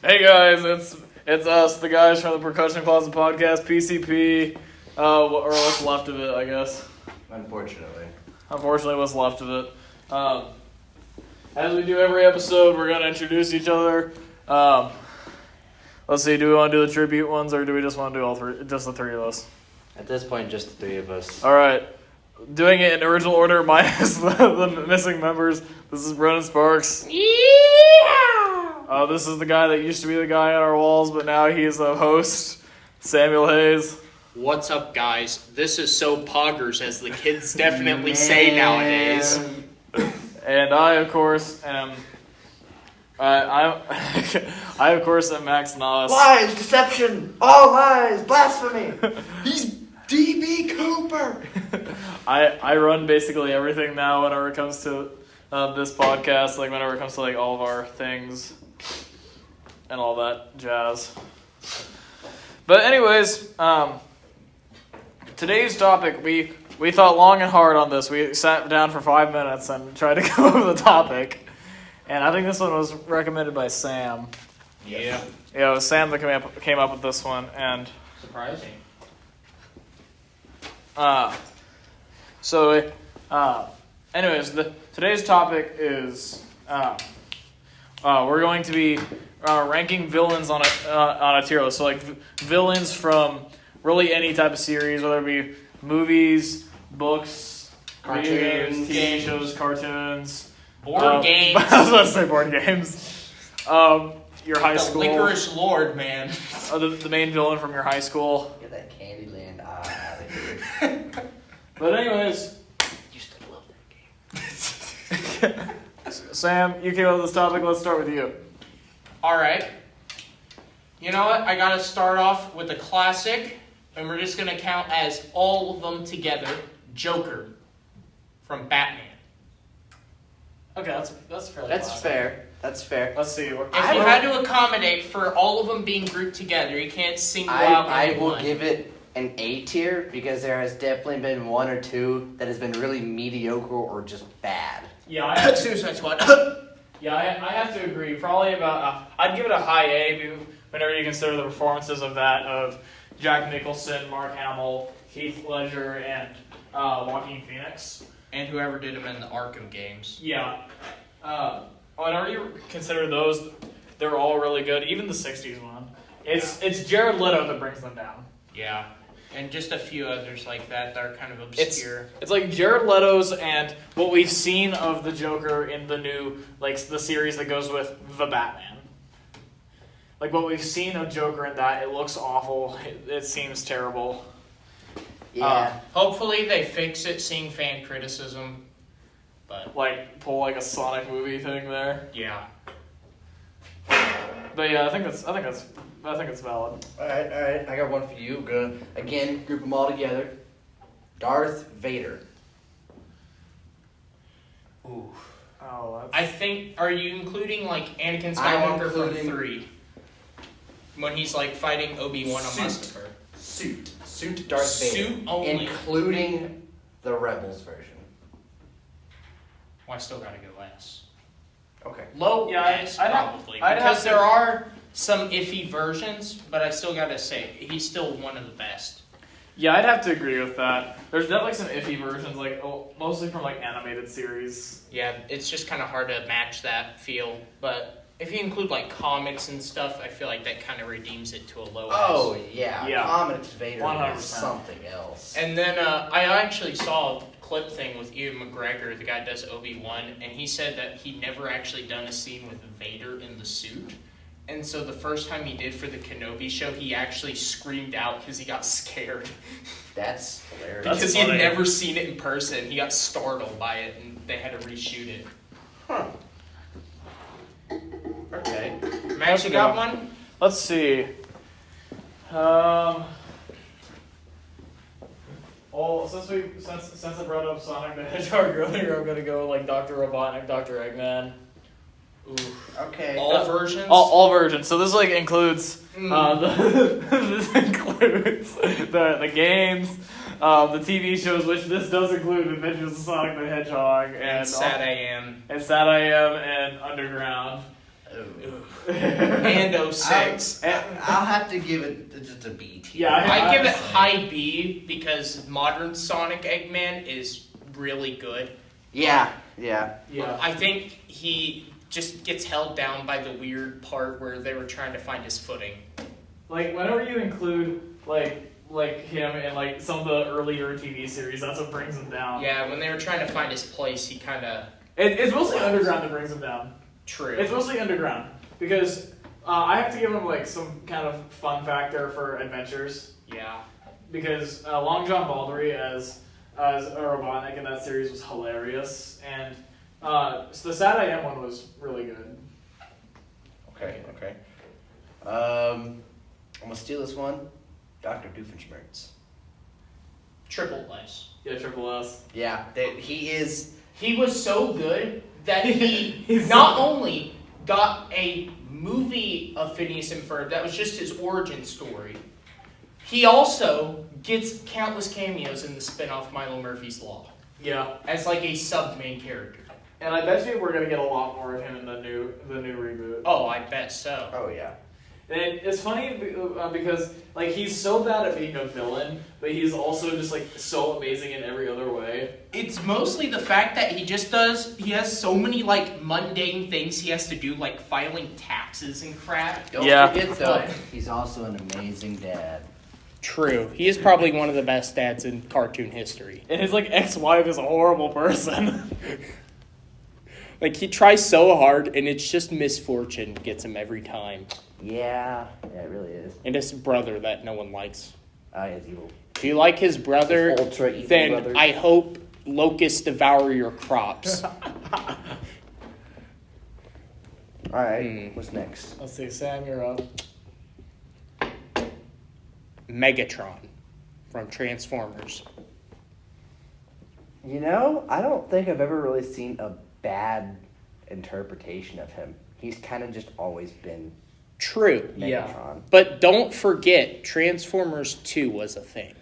Hey guys, it's us, the guys from the Percussion Closet Podcast, PCP, or what's left of it, I guess. Unfortunately, what's left of it. As we do every episode, we're gonna introduce each other. Let's see, do we want to do the tribute ones, or do we just want to do all three, just the three of us? at this point, just the three of us. All right, doing it in original order, minus the missing members. This is Brennan Sparks. This is the guy that used to be the guy on our walls, but now he is a host, Samuel Hayes. What's up, guys? This is so poggers, as the kids definitely say nowadays. And I, of course, am... I of course, am Max Noss. Lies, deception, all lies, blasphemy. He's DB Cooper. I run basically everything now whenever it comes to this podcast, like whenever it comes to like all of our things and all that jazz. But anyways, today's topic, we thought long and hard on this. We sat down for 5 minutes and tried to come up with a topic. And I think this one was recommended by Sam. Yeah. Yeah, it was Sam that came up with this one. And Surprising. Anyways, today's topic is we're going to be ranking villains on a tier list. So like villains from really any type of series, whether it be movies, books, video games, TV shows, cartoons, Board games. I was about to say board games. Your high school. The licorice lord, man. The main villain from your high school. Get that Candyland out of here. But anyways, Used to love that game. Sam, you came up with this topic. Let's start with you. Alright. You know what? I gotta start off with a classic, and we're just gonna count as all of them together. Joker from Batman. Okay, that's fairly That's classic. fair. That's fair. Let's see. If you had to accommodate for all of them being grouped together, you can't single out I will anyone. give it an A tier because there has definitely been one or two that has been really mediocre or just bad. Yeah, I have, Suicide Squad. I have to agree. Probably about I'd give it a high A whenever you consider the performances of Jack Nicholson, Mark Hamill, Heath Ledger, and Joaquin Phoenix. And whoever did them in the Arkham games. Yeah. Whenever you consider those, they're all really good. Even the 60s one. It's Jared Leto that brings them down. Yeah. And just a few others like that are kind of obscure. It's like Jared Leto's and what we've seen of the Joker in the new, like, the series that goes with the Batman. Like, what we've seen of Joker in that, it looks awful. It seems terrible. Yeah. Hopefully they fix it, seeing fan criticism. But Like, pull like a Sonic movie thing there. yeah. But yeah, I think it's valid. Alright. I got one for you. Gonna, again, group them all together. Darth Vader. Ooh. Oh, that's... I think, are you including like Anakin I'm Skywalker from including- 3? When he's like fighting Obi-Wan on Mustafar. Suit Darth Vader. Suit only. Including the Rebels version. Well, I still gotta go last. Okay. Low Yeah, S, I'd have- probably. I'd have because to- there are some iffy versions, but I still gotta say, he's still one of the best. Yeah, I'd have to agree with that. There's definitely some iffy versions, like mostly from like animated series. Yeah, it's just kind of hard to match that feel, but if you include like comics and stuff, I feel like that kind of redeems it to a low Oh, S. yeah. Comics Vader 100%. is something else. And then I actually saw a clip thing with Ewan McGregor, the guy who does Obi-Wan, and he said that he'd never actually done a scene with Vader in the suit. And so the first time he did for the Kenobi show, he actually screamed out because he got scared. That's hilarious. That's Because he had funny. never seen it in person. He got startled by it, and they had to reshoot it. Huh. Okay. Max, you got one? Let's see. Since I brought up Sonic the Hedgehog earlier, I'm gonna go like Dr. Robotnik, Dr. Eggman. Ooh. Okay. All versions? All versions. So this like includes Mm. this includes the games, the TV shows, which this does include Adventures of Sonic the Hedgehog And Sad AM. and Sad AM and Underground. and 06. I'll have to give it just a B tier. Yeah, I give it high B because modern Sonic Eggman is really good. Yeah. Yeah. I think he just gets held down by the weird part where they were trying to find his footing. Like whenever you include like him in like some of the earlier TV series, that's what brings him down. Yeah, when they were trying to find his place, he kind of... It's mostly underground that brings him down. True. It's mostly underground because I have to give him like some kind of fun factor for adventures. Yeah. Because Long John Baldry as a Robotnik in that series was hilarious, and so the Sad I Am one was really good. Okay. I'm gonna steal this one. Dr. Doofenshmirtz. Triple S. Yeah, Triple S. Yeah, he is. He was so good that he He's not so- only got a movie of Phineas and Ferb that was just his origin story, he also gets countless cameos in the spin-off Milo Murphy's Law Yeah, as like a sub-main character. and I bet you we're gonna get a lot more of him in the new reboot. Oh, I bet so. Oh yeah. And it's funny because like he's so bad at being a villain, but he's also just like so amazing in every other way. It's mostly the fact that he has so many like mundane things he has to do, like filing taxes and crap. Don't Yeah. forget though, he's also an amazing dad. True. He is probably one of the best dads in cartoon history. And his like ex-wife is a horrible person. Like, he tries so hard, and it's just misfortune gets him every time. Yeah, it really is. And his brother that no one likes. He's evil. If you like his brother, His ultra evil then brother. I hope locusts devour your crops. Alright, what's next? Let's see, Sam, you're up. Megatron from Transformers. You know, I don't think I've ever really seen a bad interpretation of him. He's kind of just always been True. Megatron. Yeah. But don't forget, Transformers 2 was a thing.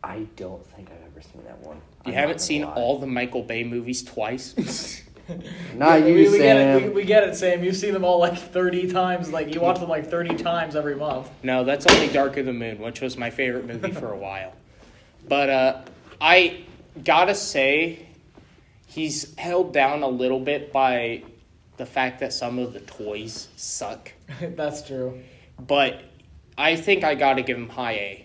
I don't think I've ever seen that one. You I'm haven't not seen gonna lie. all the Michael Bay movies twice? Not you, we get Sam. it. We get it, Sam. You've seen them all like 30 times. Like you watch them like 30 times every month. No, that's only Dark of the Moon, which was my favorite movie for a while. But I gotta say, he's held down a little bit by the fact that some of the toys suck. That's true. But I think I gotta give him high A.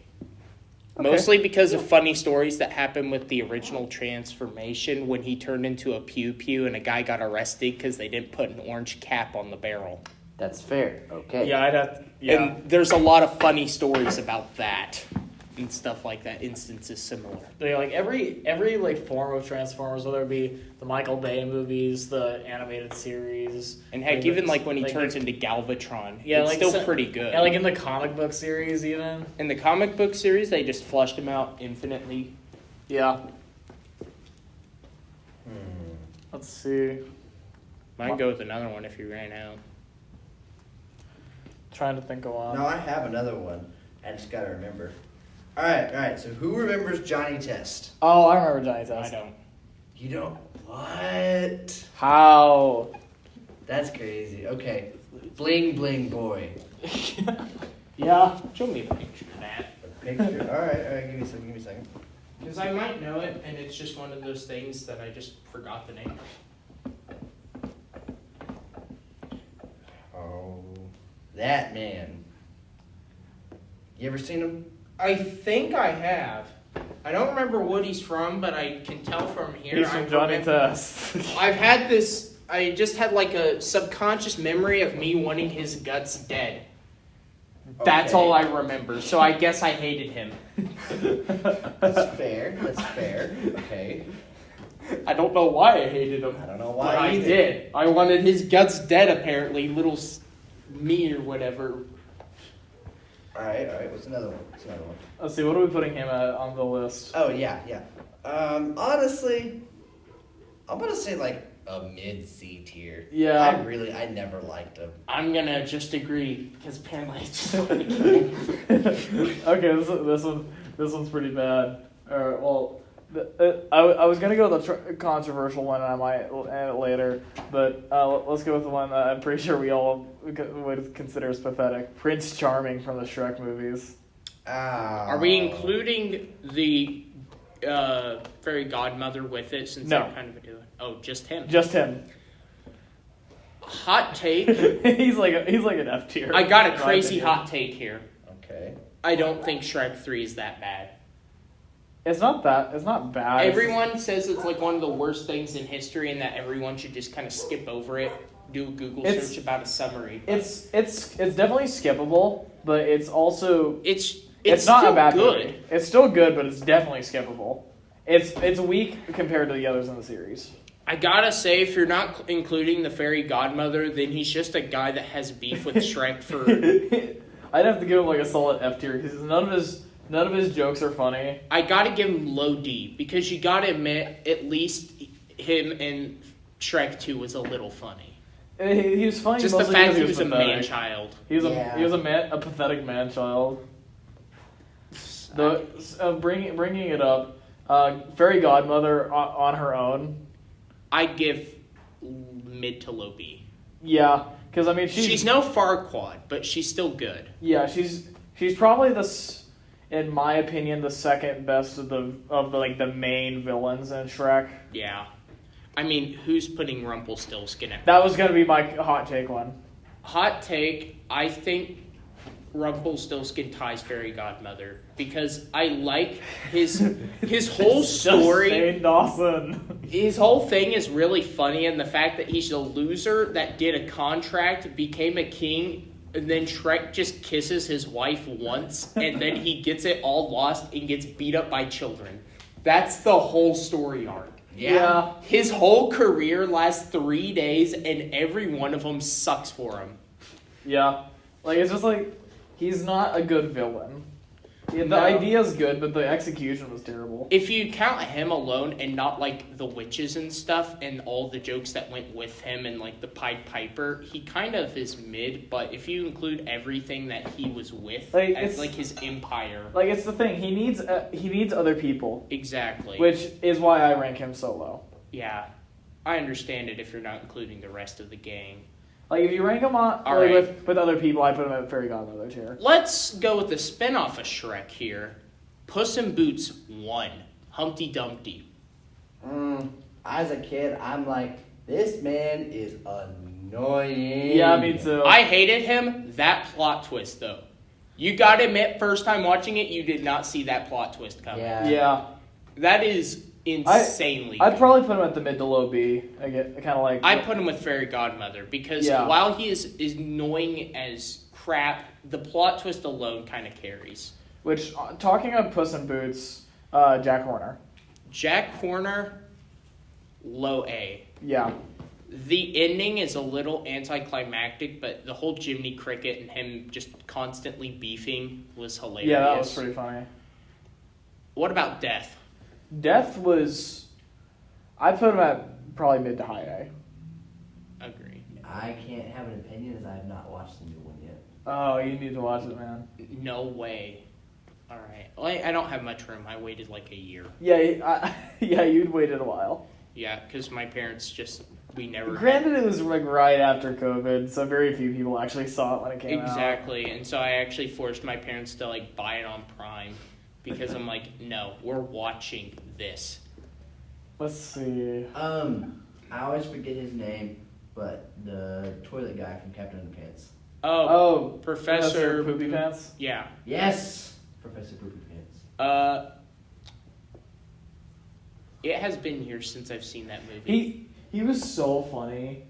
Okay. Mostly because of funny stories that happened with the original transformation when he turned into a pew pew and a guy got arrested because they didn't put an orange cap on the barrel. That's fair. Okay. Yeah, I'd have. Yeah. And there's a lot of funny stories about that and stuff like that. Instances similar. Yeah, like every like form of Transformers, whether it be the Michael Bay movies, the animated series, And heck, even like when he turns into Galvatron, Yeah, it's like still so- pretty good. yeah, like in the comic book series, even. In the comic book series, they just flushed him out infinitely. Yeah. Let's see. Might go with another one if you ran out. Trying to think of one. No, I have another one. I just gotta remember. Alright, so who remembers Johnny Test? Oh, I remember Johnny I Test. don't. You don't? What? How? That's crazy. Okay. Bling Bling Boy. Yeah. Show me a picture of that. A picture. Alright, give me a second. Because I might know it, and it's just one of those things that I just forgot the name. Oh, that man. You ever seen him? I think I have. I don't remember what he's from, but I can tell from here. He's from Johnny Test. I've had this. I just had like a subconscious memory of me wanting his guts dead. That's Okay. all I remember. So I guess I hated him. That's fair. That's fair. Okay. I don't know why I hated him. I don't know But why I either. did. I wanted his guts dead, apparently. Little me or whatever. Alright, what's another one? Let's see, what are we putting him at on the list? Oh, yeah. Honestly, I'm gonna say like a mid C tier. Yeah. I never liked him. I'm gonna just agree because apparently it's just Okay, this one's pretty bad. Well, I was gonna go with a controversial one, and I might add it later. But let's go with the one that I'm pretty sure we all would consider as pathetic: Prince Charming from the Shrek movies. Are we including the fairy godmother with it? Since No. they're kind of doing. Oh, just him. Just him. Hot take. he's like an F tier. I got a crazy hot take here. Okay. I don't think Shrek 3 is that bad. It's not bad. Everyone says it's like one of the worst things in history, and that everyone should just kind of skip over it. Do a Google search about a summary. It's definitely skippable, but it's also It's not still a bad good. movie. It's still good, but it's definitely skippable. It's weak compared to the others in the series. I gotta say, if you're not including the fairy godmother, then he's just a guy that has beef with Shrek for. I'd have to give him like a solid F tier because none of his jokes are funny. I gotta give him low D because you gotta admit, at least him in Shrek 2 was a little funny. He was funny. Just the mostly fact because he was a pathetic. man-child. He was Yeah. a pathetic man-child. Bringing it up, fairy godmother on her own. I give mid to low B. Yeah, because I mean She's no Farquaad, but she's still good. Yeah, she's probably in my opinion, the second best of the the main villains in Shrek. Yeah. I mean, who's putting Rumpelstiltskin at? That was gonna be my hot take one. Hot take, I think Rumpelstiltskin ties fairy godmother because I like his whole story. Shane Dawson. His whole thing is really funny, and the fact that he's a loser that did a contract, became a king, and then Shrek just kisses his wife once, and then he gets it all lost and gets beat up by children. That's the whole story arc. Yeah. His whole career lasts 3 days, and every one of them sucks for him. Yeah. Like, it's just like, he's not a good villain. Yeah, the No. idea's good, but the execution was terrible. If you count him alone and not like the witches and stuff and all the jokes that went with him and like the Pied Piper, he kind of is mid. But if you include everything that he was with, Like, as it's- like his empire, Like, it's the thing, he needs other people, exactly. which is why I rank him so low. Yeah, I understand it if you're not including the rest of the gang. Like, if you rank him on All like, right. with other people, I put him at Fairy Godmother tier. Let's go with the spinoff of Shrek here. Puss in Boots 1, Humpty Dumpty. As a kid, I'm like, this man is annoying. Yeah, me too. I hated him. That plot twist, though. You gotta admit, first time watching it, you did not see that plot twist coming. Yeah. Yeah. That is insanely I'd good. probably put him at the mid to low B. I get kind of like. I put him with Fairy Godmother because Yeah. while he is annoying as crap, the plot twist alone kind of carries. Which, talking of Puss in Boots, Jack Horner. Jack Horner, low A. Yeah. The ending is a little anticlimactic, but the whole Jiminy Cricket and him just constantly beefing was hilarious. Yeah, that was pretty funny. What about Death? Death was. I put him at probably mid to high A. Agree. I can't have an opinion as I have not watched the new one yet. Oh, you need to watch it, man. No way. All right. Well, I don't have much room. I waited like a year. Yeah, yeah, you'd waited a while. Yeah, because my parents just, we never. Granted, it was like right after COVID, so very few people actually saw it when it came out. Exactly. And so I actually forced my parents to like buy it on Prime because I'm like, no, we're watching this. Let's see. I always forget his name, but the toilet guy from Captain Underpants. Oh, Professor Poopy Pants? Yeah. Yes, Professor Poopy Pants. It has been years since I've seen that movie. He was so funny.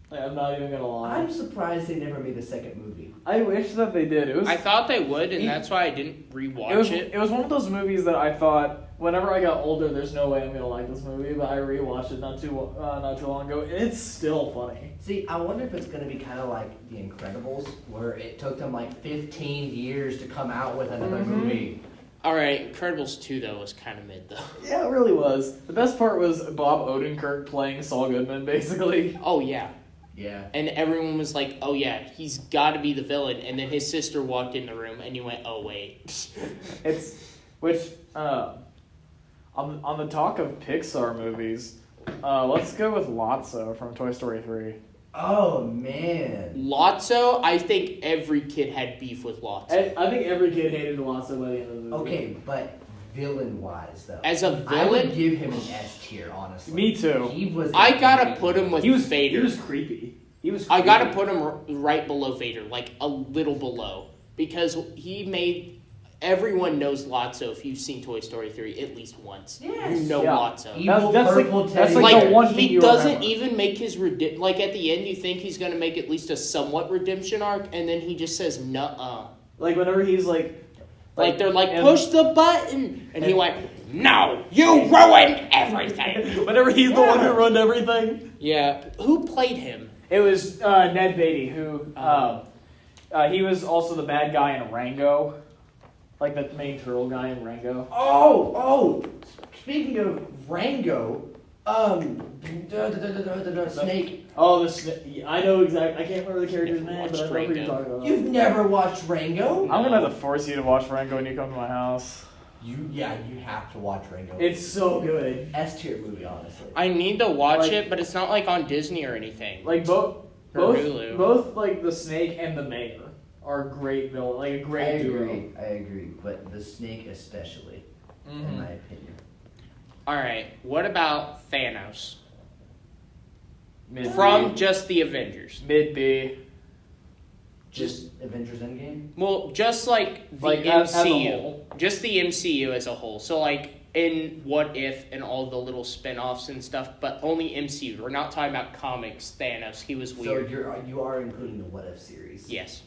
Like, I'm not even gonna lie. I'm surprised they never made the second movie. I wish that they did. It was. I thought they would, and He- that's why I didn't rewatch it. It was one of those movies that I thought whenever I got older, there's no way I'm gonna like this movie. But I rewatched it not too long ago. And it's still funny. See, I wonder if it's going to be kind of like The Incredibles, where it took them like 15 years to come out with another movie. All right, Incredibles 2 though was kind of mid though. Yeah, it really was. The best part was Bob Odenkirk playing Saul Goodman, basically. Oh yeah. Yeah. And everyone was like, "Oh yeah, he's got to be the villain." And then his sister walked in the room, and you went, "Oh wait." It's which On the talk of Pixar movies, let's go with Lotso from Toy Story 3. Oh man. Lotso, I think every kid had beef with Lotso. I think every kid hated Lotso by the end of the movie. Okay, but villain-wise though, As a I would villain, give him an S tier, honestly. Me too. He was. I gotta great put him with He was Vader. He was creepy. I gotta put him right below Vader, like a little below, because he made. Everyone knows Lotso if you've seen Toy Story 3 at least once. Yes. You know Yeah. Lotso. Evil That's like- purple that's teddy like bear. the one thing He you doesn't remember. even make his like at the end. You think he's gonna make at least a somewhat redemption arc, and then he just says nuh-uh. Like whenever he's like Like they're like and- push the button, and he went no, you ruined everything. Whenever he's the one who ruined everything. Yeah, who played him? It was Ned Beatty who he was also the bad guy in Rango, like the main turtle guy in Rango. Oh. Speaking of Rango, Snake. Oh, I know exactly. I can't remember the character's name, but I know who you're Rango. talking about. You've never watched Rango? I'm gonna have to force you to watch Rango when you come to my house. You have to watch Rango. It's so good. S tier movie, honestly. I need to watch Like- it, but it's not like on Disney or anything. Like Or Hulu. both like the snake and the mayor are great villain, like a great duo. I agree, but the Snake especially, in my opinion. All right, what about Thanos Mid from just the Avengers? Mid B. Just Avengers Endgame. Well, just like the Like, as a MCU, whole. just the MCU as a whole. So like in What If and all the little spin-offs and stuff, but only MCU. We're not talking about comics. Thanos, he was weird. So you are including the What If series. Yes.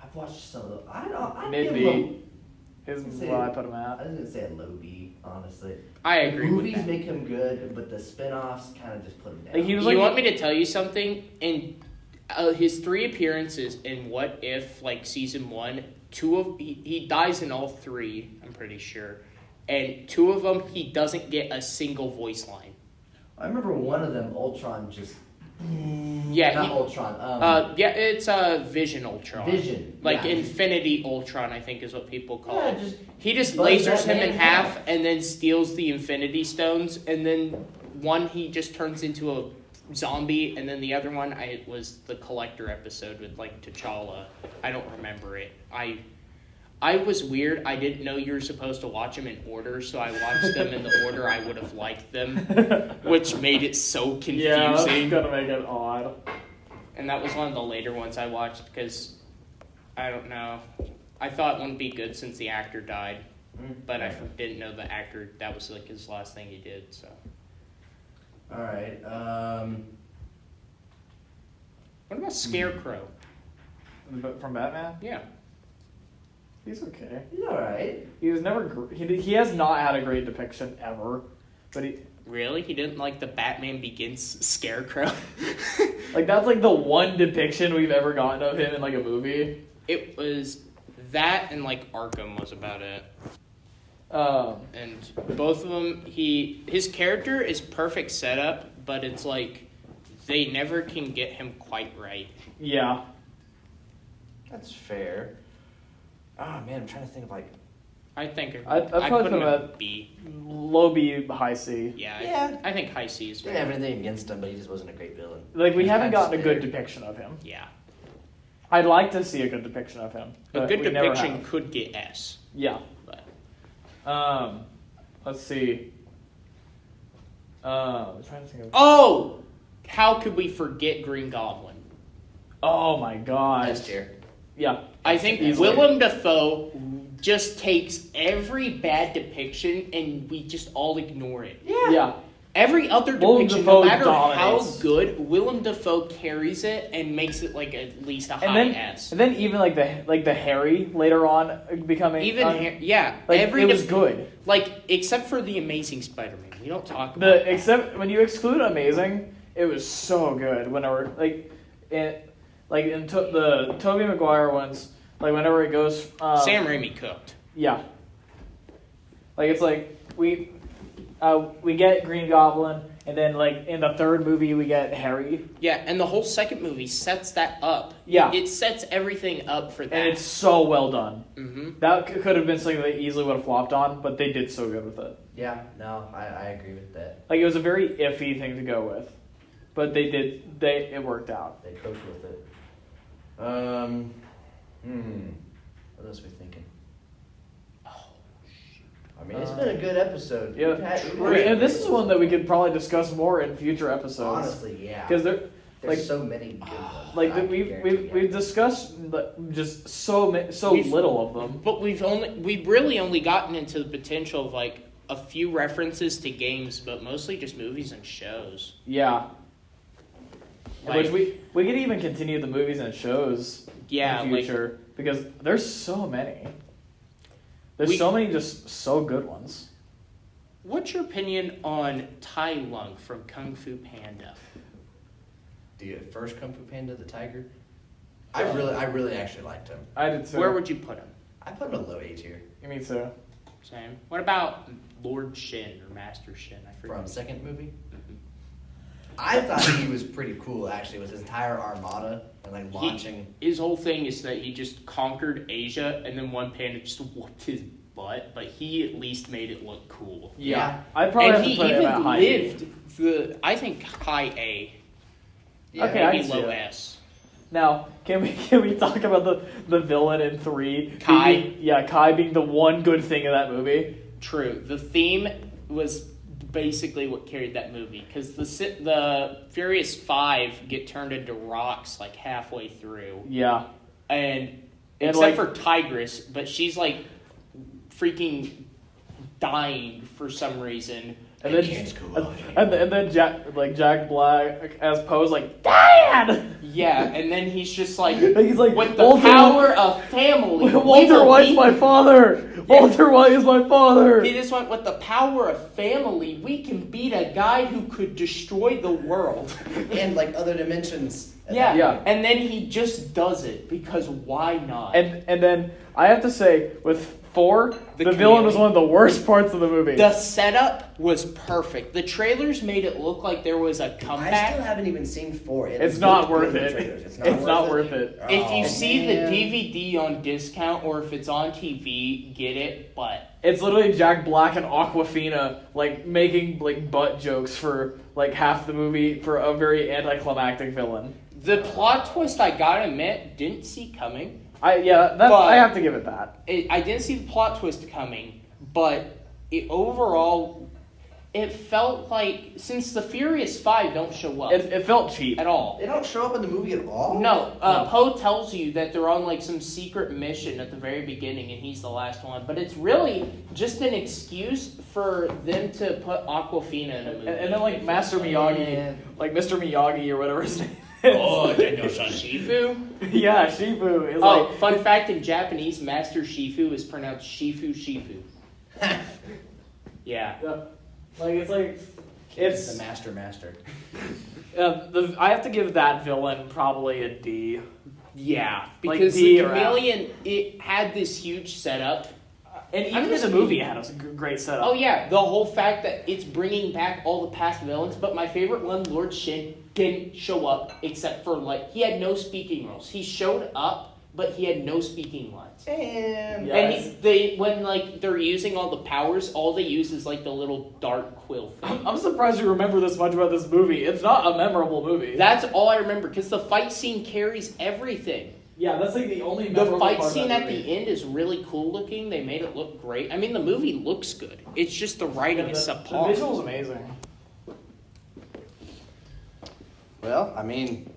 I've watched some of those. I don't know. I Mid give B. them. Is Say- what I put him I at. was gonna say a low B, honestly. I The agree with movies that. make him good, but the spin-offs kind of just put him down. Like, he was You like want me to tell you something? In his 3 appearances in What If, like season 1, he dies in all 3. I'm pretty sure, and 2 of them he doesn't get a single voice line. I remember one of them, Ultron, just Yeah, not he, Ultron. yeah, it's Vision Ultron. Vision, Like yeah. Infinity Ultron, I think is what people call Yeah, it. just He just buzz lasers that him in man half off. and then steals the Infinity Stones, and then one he just turns into a zombie, and then the other one it was the Collector episode with like T'Challa. I don't remember it. I was weird. I didn't know you were supposed to watch them in order, so I watched them in the order I would have liked them, which made it so confusing. Yeah, that's gonna make it odd. And that was one of the later ones I watched because, I don't know, I thought it wouldn't be good since the actor died, but I didn't know the actor, that was like his last thing he did, so. All right. What about Scarecrow? But from Batman, Yeah. he's okay. He's all right. He was never. He has not had a great depiction ever, but he Really? He didn't like the Batman Begins Scarecrow? like that's like the one depiction we've ever gotten of him in like a movie. It was that and like Arkham was about it. And both of them, his character is perfect setup, but it's like they never can get him quite right. Yeah. That's fair. Ah man, I'm trying to think of like. I think I'd I probably put put him him at B. Low B, high C. Yeah, Yeah. I think high C is Didn't fair. have anything against him, but he just wasn't a great villain. Like we He's haven't kinda gotten a good there. depiction of him. Yeah, I'd like to see a good depiction of him. a But good we never depiction have. could get S. Yeah. But Let's see. I'm trying to think of. oh, how could we forget Green Goblin? Oh my god. S tier. Yeah. I think Easily. Willem Dafoe just takes every bad depiction and we just all ignore it. Yeah. Every other Willem depiction, Dafoe no matter dominates. how good, Willem Dafoe carries it and makes it like at least a high S. And then even like the Harry later on becoming Even yeah, like every it was dep- good. Like except for the Amazing Spider-Man, we don't talk about that. Except when you exclude Amazing, it was so good. Whenever the Tobey Maguire ones, like whenever it goes Sam Raimi cooked. Yeah. Like it's like we get Green Goblin, And then, like, in the third movie, we get Harry. Yeah, and the whole second movie sets that up. Yeah. It sets everything up for that. And it's so well done. Mm-hmm. That could have been something they easily would have flopped on, but they did so good with it. Yeah, no, I agree with that. Like, it was a very iffy thing to go with. But it worked out. They coped with it. What else are we thinking? I mean, it's been a good episode. Yeah, and this is one that we could probably discuss more in future episodes. Honestly, yeah. Because there's like, so many good ones. Like we've discussed just so little of them. But we've really only gotten into the potential of like a few references to games, but mostly just movies and shows. Yeah. Like, Which we could even continue the movies and shows in the future because there's so many. There's so many just so good ones. What's your opinion on Tai Lung from Kung Fu Panda? The first Kung Fu Panda, the tiger. I really actually liked him. I did too. Where would you put him? I put him a low A tier. Me too. Same. What about Lord Shin or Master Shin? I forget. From second movie. I thought he was pretty cool actually with his entire armada and like launching. His whole thing is that he just conquered Asia and then one panda just whooped his butt, but he at least made it look cool. Yeah. I'd probably have to put him at high lived I think high A. Yeah, okay, maybe low S. Now, can we talk about the villain in 3? Kai? Kai being the one good thing in that movie. True. The theme was basically what carried that movie because the Furious 5 get turned into rocks like halfway through. Yeah. And except for Tigress, but she's like freaking dying for some reason. And then Jack Black as Poe's like, Dad! Yeah, and then he's just like, he's like, with the power of family. Walter White's my father! Yeah. Walter White is my father! He just went, with the power of family, we can beat a guy who could destroy the world. And like other dimensions. Yeah, and then he just does it, because why not? And then, I have to say, with 4, the villain was one of the worst parts of the movie. The setup was perfect. The trailers made it look like there was a comeback. I still haven't even seen 4. It's not worth it. It's not worth it. If you see the DVD on discount or if it's on TV, get it, but... It's literally Jack Black and Awkwafina, like, making, like, butt jokes for, like, half the movie for a very anticlimactic villain. The plot twist, I gotta admit, didn't see coming. I have to give it that. I didn't see the plot twist coming, but overall, it felt like, since the Furious 5 don't show up. It felt cheap. At all. They don't show up in the movie at all? No, Poe tells you that they're on like some secret mission at the very beginning and he's the last one. But it's really just an excuse for them to put Awkwafina in a movie. And then like Master Miyagi, like Mr. Miyagi or whatever his name is. Oh, Daniel-san Shifu? Yeah, Shifu. Is Fun fact, in Japanese, Master Shifu is pronounced Shifu. Yeah. It's the master. I have to give that villain probably a D. Yeah, Like because D the or F. Chameleon, it had this huge setup. And even in the movie, it had a great setup. Oh yeah, the whole fact that it's bringing back all the past villains. But my favorite one, Lord Shin, didn't show up except for he had no speaking roles. He showed up, but he had no speaking lines. And when they're using all the powers, all they use is like the little dart quill thing. I'm surprised you remember this much about this movie. It's not a memorable movie. That's all I remember because the fight scene carries everything. Yeah, that's like the only memorable The fight part scene of that at movie. the end is really cool looking. They made it look great. I mean, the movie looks good. It's just the writing is subpar. The visual's amazing. well, I mean,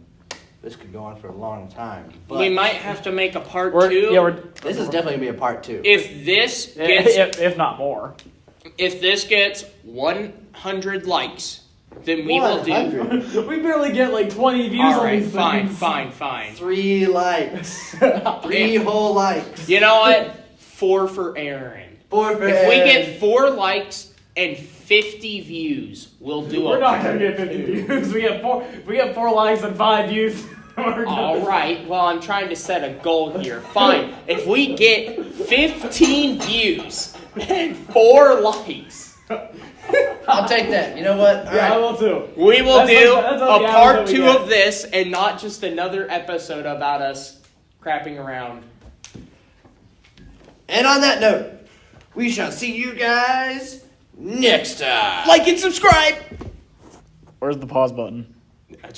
this could go on for a long time. But We might have to make a part 2. this is definitely gonna be a part 2. If this gets if not more. if this gets 100 likes, then we will do. 100. We barely get like 20 views All on right, these fine. things. 3 likes. 3 whole likes. You know what? 4 for Aaron. 4 for If we Aaron. get 4 likes and 50 views, we'll do We're a not gonna get 50 views. We get 4 likes and 5 views. All right. Well, I'm trying to set a goal here. Fine. If we get 15 views and 4 likes, I'll take that. You know what? All Yeah, I right. will too. We will That's do like- that's a like the part hours that we 2 get. of this, and not just another episode about us crapping around. And on that note, we shall see you guys next time. Like and subscribe. Where's the pause button? That's